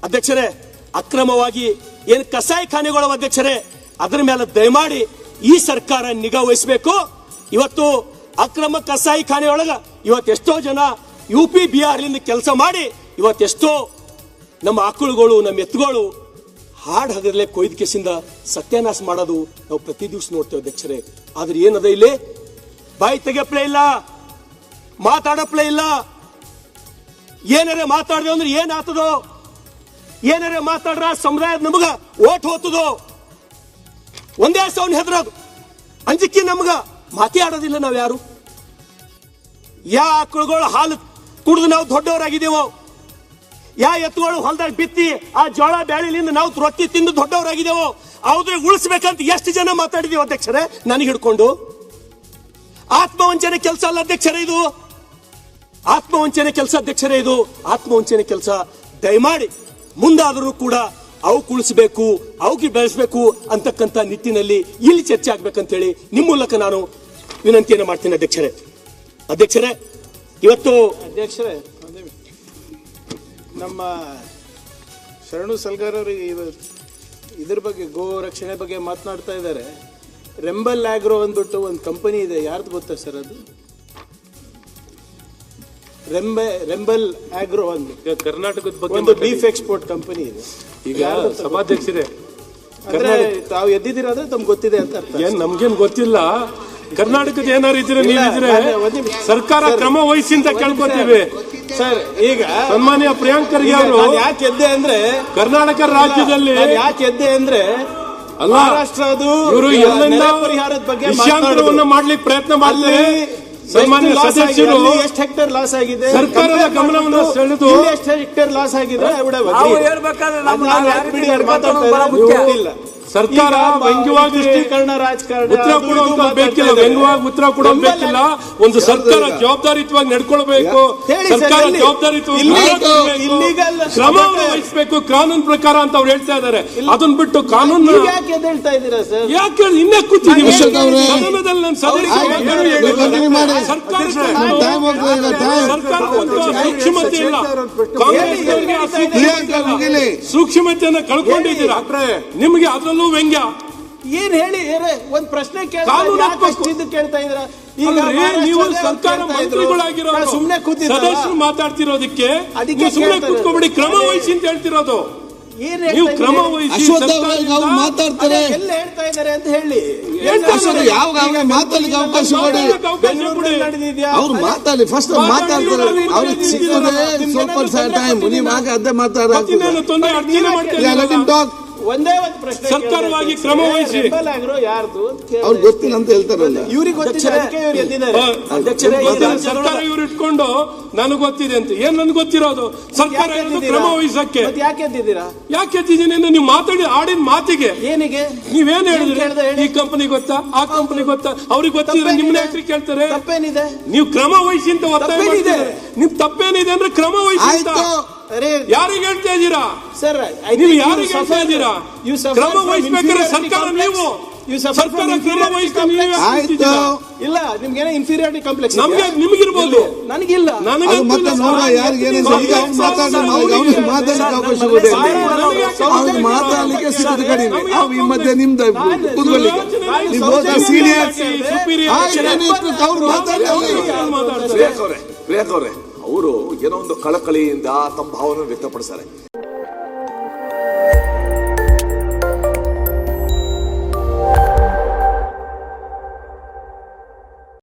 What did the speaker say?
ಅಧ್ಯಕ್ಷರೇ, ಅಕ್ರಮವಾಗಿ ಏನು ಕಸಾಯಿಖಾನೆಗಳ ಅಧ್ಯಕ್ಷರೇ, ಅದರ ಮೇಲೆ ದಯಮಾಡಿ ಈ ಸರ್ಕಾರ ನಿಗಾ ವಹಿಸಬೇಕು. ಇವತ್ತು ಅಕ್ರಮ ಕಸಾಯಿಖಾನೆಯೊಳಗ ಇವತ್ತೆಷ್ಟೋ ಜನ UP ಬಿಹಾರ್ ಕೆಲಸ ಮಾಡಿ ಇವತ್ತೆಷ್ಟೋ ನಮ್ಮ ಆಕಳುಗಳು ನಮ್ಮ ಎತ್ತುಗಳು ಹಾಡು ಹಗರಲೆ ಕೊಯ್ದ ಕೇಸಿಂದ ಸತ್ಯಾನಾಶ ಮಾಡೋದು ನಾವು ಪ್ರತಿ ದಿವಸ ನೋಡ್ತೇವೆ ಅಧ್ಯಕ್ಷರೇ. ಆದ್ರೆ ಏನದ ಇಲ್ಲಿ ಬಾಯಿ ತೆಗೆಪ್ಲೇ ಇಲ್ಲ, ಮಾತಾಡಪ್ಲೇ ಇಲ್ಲ. ಏನಾರೇ ಮಾತಾಡ್ದೆ ಅಂದ್ರೆ ಏನಾಗ್ತದೋ, ಏನಾರೇ ಮಾತಾಡ್ರ ಸಮುದಾಯದ ನಮಗ ಓಟ್ ಹೋಗ್ತದೋ, ಒಂದೇ ಸೌನ್ ಹೆದ್ರೋದು ಅಂಜಿಕೆ ನಮಗ ಮಾತಿ ಆಡೋದಿಲ್ಲ. ನಾವ್ ಯಾರು ಯಾ ಆಕಳುಗಳು ಹಾಲು ಕುಡಿದು ನಾವು ದೊಡ್ಡವರಾಗಿದ್ದೇವೋ, ಯಾ ಎತ್ತುಗಳು ಹೊಲದಾಗ ಬಿತ್ತಿ ಆ ಜೋಳ ಬ್ಯಾಳಿಲಿಂದ ನಾವು ರೊಟ್ಟಿ ತಿಂದು ದೊಡ್ಡವರಾಗಿದ್ದೇವೋ, ಅವ್ರ ಉಳಿಸ್ಬೇಕಂತ ಎಷ್ಟು ಜನ ಮಾತಾಡಿದೀವಿ ಅಧ್ಯಕ್ಷರೇ. ನನಗೆ ಹಿಡ್ಕೊಂಡು ಆತ್ಮವಂಚನೆ ಕೆಲಸ ಅಲ್ಲ ಅಧ್ಯಕ್ಷರೇ, ಇದು ಆತ್ಮವಂಚನೆ ಕೆಲಸ ಅಧ್ಯಕ್ಷರೇ, ಇದು ಆತ್ಮವಂಚನೆ ಕೆಲಸ. ದಯಮಾಡಿ ಮುಂದಾದರೂ ಕೂಡ ಅವು ಉಳಿಸಬೇಕು, ಅವಕ್ಕೆ ಬೆಳೆಸಬೇಕು ಅಂತಕ್ಕಂಥ ನಿಟ್ಟಿನಲ್ಲಿ ಇಲ್ಲಿ ಚರ್ಚೆ ಆಗ್ಬೇಕಂತ ಹೇಳಿ ನಿಮ್ಮ ಮೂಲಕ ನಾನು ವಿನಂತಿಯನ್ನು ಮಾಡ್ತೀನಿ ಅಧ್ಯಕ್ಷರೇ. ಅಧ್ಯಕ್ಷರೇ, ಇವತ್ತು ಅಧ್ಯಕ್ಷರೇ, ನಮ್ಮ ಶರಣು ಸಲ್ಗಾರ್ ಅವರಿಗೆ ಇದ್ರ ಬಗ್ಗೆ ಗೋ ರಕ್ಷಣೆ ಬಗ್ಗೆ ಮಾತನಾಡ್ತಾ ಇದ್ದಾರೆ. ರೆಂಬಲ್ ಆಗ್ರೋ ಅಂದ್ಬಿಟ್ಟು ಒಂದು ಕಂಪನಿ ಇದೆ, ಯಾರ್ದು ಗೊತ್ತಾ ಸರ್ ಅದು? ರೆಂಬಲ್ ಆಗ್ರೋ ಒಂದು ಕರ್ನಾಟಕದ ಬಗ್ಗೆ ಒಂದು ಬೀಫ್ ಎಕ್ಸ್ಪೋರ್ಟ್ ಕಂಪನಿ ಇದೆ. ಈಗ ಸಭಾಧ್ಯಕ್ಷರೇ, ಅಂದ್ರೆ ತಾವು ಎದ್ದಿದ್ದೀರಾ ಅಂದ್ರೆ ತಮ್ಗೆ ಗೊತ್ತಿದೆ ಅಂತ ಅರ್ಥ. ಏನ್ ನಮ್ಗೇನ್ ಗೊತ್ತಿಲ್ಲ. ಕರ್ನಾಟಕದ ಏನಾರು ಇದ್ರೆ ನೀವಿದ್ರೆ ಸರ್ಕಾರ ಕ್ರಮ ವಹಿಸಿ ಅಂತ ಕೇಳ್ಕೊತೀವಿ ಸರ್. ಈಗ ಸನ್ಮಾನ್ಯ ಪ್ರಿಯಾಂಕ್ ಖರ್ಗೆ ಅವರು ಯಾಕೆ ಎದ್ದೆ ಅಂದ್ರೆ ಕರ್ನಾಟಕ ರಾಜ್ಯದಲ್ಲಿ ಯಾಕೆ ಎದ್ದೆ ಅಂದ್ರೆ ಅಲ್ಲ, ಮಹಾರಾಷ್ಟ್ರದು ಇವರು ಎಲ್ಲ ಪರಿಹಾರದ ಬಗ್ಗೆ ವಿಷಯಾಂತರವನ್ನ ಮಾಡ್ಲಿಕ್ಕೆ ಪ್ರಯತ್ನ ಮಾಡ್ತಾರೆ. ಸನ್ಮಾನ್ಯ ಸದಸ್ಯರು ಎಷ್ಟು ಹೆಕ್ಟೇರ್ ಲಾಸ್ ಆಗಿದೆ ಸರ್ಕಾರದ ಗಮನವನ್ನು ಸೆಳೆದು ಎಷ್ಟು ಹೆಕ್ಟೇರ್ ಲಾಸ್ ಆಗಿದೆ ಸರ್ಕಾರ ವ್ಯಂಗ್ಯವಾಗಿ ರಾಜಕಾರಣ ಉತ್ತರ ಕೊಡುವಂತ ಬೇಕಿಲ್ಲ, ವ್ಯಂಗ್ಯವಾಗಿ ಉತ್ತರ ಕೊಡೋದು ಬೇಕಿಲ್ಲ. ಒಂದು ಸರ್ಕಾರ ಜವಾಬ್ದಾರಿಯುತವಾಗಿ ನಡ್ಕೊಳ್ಬೇಕು, ಸರ್ಕಾರ ಜವಾಬ್ದಾರಿಯುತವಾಗಿ ಕ್ರಮವನ್ನು ವಹಿಸಬೇಕು ಕಾನೂನು ಪ್ರಕಾರ ಅಂತ ಅವ್ರು ಹೇಳ್ತಾ ಇದ್ದಾರೆ. ಅದನ್ನ ಬಿಟ್ಟು ಕಾನೂನು ಯಾಕೆ ಹೇಳ್ತಾ ಇದ್ದೀರಾ ಸರ್? ಯಾಕೆ ಇನ್ನೇ ಕೂತಿದ್ದೀವಿ ಸದನದಲ್ಲಿ? ನಾನು ಸರ್ಕಾರಕ್ಕೆ ಸೂಕ್ಷ್ಮತೆ ಇಲ್ಲ, ಕಾಂಗ್ರೆಸ್ನವರಿಗೆ ಸೂಕ್ಷ್ಮತೆಯನ್ನ ಕಳ್ಕೊಂಡಿದ್ದೀರಾ. ನಿಮಗೆ ಅದರಲ್ಲೂ ವ್ಯಂಗ್ಯ ಏನ್ ಹೇಳಿ ಒಂದ್ ಪ್ರಶ್ನೆ ಕೇಳ್ತಾ ಇದ್ರ. ನೀವು ಸರ್ಕಾರ ಮಂತ್ರಿಗಳಾಗಿರೋ ಸುಮ್ನೆ ಕೂತಿದ್ದೀರಾ, ಸದಸ್ಯರು ಮಾತಾಡ್ತಿರೋದಕ್ಕೆ ಸುಮ್ನೆ ಕೂತ್ಕೊಬಿಡಿ, ಕ್ರಮ ವಹಿಸಿ ಅಂತ ಹೇಳ್ತಿರೋದು. ನೀವು ಕ್ರಮ ವಹಿಸಿ ಮಾತಾಡ್ತಾರೆ, ಎಲ್ಲ ಹೇಳ್ತಾ ಇದಾರೆ ಅಂತ ಹೇಳಿ ಯಾವ ಮಾತಾಡ್ಲಿಕ್ಕೆ ಅವಕಾಶ ಕೊಡಿ, ಅವ್ರು ಮಾತಾಡಿ. ಫಸ್ಟ್ ಮಾತಾಡ್ತಾರೆ, ಅವ್ರಿಗೆ ಸಿಗ್ತದೆ ಸ್ವಲ್ಪ ಟೈಮ್. ನೀವು ಆಗ ಅದೇ ಮಾತಾಡ ಒಂದೇ ಒಂದು ಪ್ರಶ್ನೆ, ಸರ್ಕಾರವಾಗಿ ಕ್ರಮ ವಹಿಸಿ. ಯಾರ್ದು ಅವ್ರಿಗೆ ಗೊತ್ತಿಲ್ಲ ಅಂತ ಹೇಳ್ತಾರಲ್ಲ, ಇವ್ರಿಗೆ ಗೊತ್ತಿದೆ. ಸರ್ಕಾರ ಇವ್ರು ಇಟ್ಕೊಂಡು ನನಗೆ ಗೊತ್ತಿದೆ ಅಂತ. ಏನ್ ನನ್ಗೆ ಗೊತ್ತಿರೋದು? ಸರ್ಕಾರ ಕ್ರಮ ವಹಿಸಕ್ಕೆ ಯಾಕೆ ಎದ್ದಿದ್ದೀರಾ? ಯಾಕೆ ಎದ್ದಿದ್ದೀನಿ? ನೀವು ಮಾತಾಡಿ ಆಡಿನ ಮಾತಿಗೆ ಏನಿಗೆ ನೀವೇನ್ ಹೇಳಿದ್ರೆ ಈ ಕಂಪನಿ ಗೊತ್ತಾ, ಆ ಕಂಪನಿ ಗೊತ್ತಾ, ಅವ್ರಿಗೆ ಗೊತ್ತಿದ್ರೆ ನಿಮ್ನ ಯಾಕ್ರಿ ಕೇಳ್ತಾರೆ? ತಪ್ಪೇನಿದೆ? ನೀವು ಕ್ರಮ ವಹಿಸಿ ಅಂತ ಒತ್ತಾಯ ಮಾಡಿದ್ರೆ ನಿಮ್ ತಪ್ಪೇನಿದೆ ಅಂದ್ರೆ ಕ್ರಮ ವಹಿಸಿ ಅಂತ ಯಾರಿಗೆ ಹೇಳ್ತಾ ಇದ್ದೀರಾ ಸರ್? ನೀವು ಯಾರಿಗೆ ಹೇಳ್ತಾ ಇದ್ದೀರಾ? ಕ್ರಮ ವಹಿಸ್ಬೇಕಾದ್ರೆ ಸರ್ಕಾರ ನೀವು ಸರ್ಕಾರ ಕ್ರಮ ವಹಿಸ್ತಾರೆ. ಇಲ್ಲ ನಿಮ್ಗೇನೋ ಇನ್ಫೀರಿಯಾರಿಟಿ ಕಾಂಪ್ಲೆಕ್ಸ್ ನಿಮಗಿರ್ಬೋದು, ನನಗಿಲ್ಲ. ಮತ್ತೆ ನೋಡ ಯಾರಿಗೇನು ಮಾತಾಡ್ಲಿಕ್ಕೆ ಸಿಗುತ್ತೆ ಕಡಿಮೆ. ಈ ಮಧ್ಯೆ ನಿಮ್ದು ಕೂತ್ಕೊಳ್ಳಿಕ್ಕೆ ಸೀನಿಯರ್ ಅವ್ರು ಪ್ರಿಯಾಂಕ್ ಅವರೇ, ಅವರು ಏನೋ ಒಂದು ಕಳಕಳಿಯಿಂದ ತಮ್ಮ ಭಾವನೆ ವ್ಯಕ್ತಪಡಿಸ್ತಾರೆ.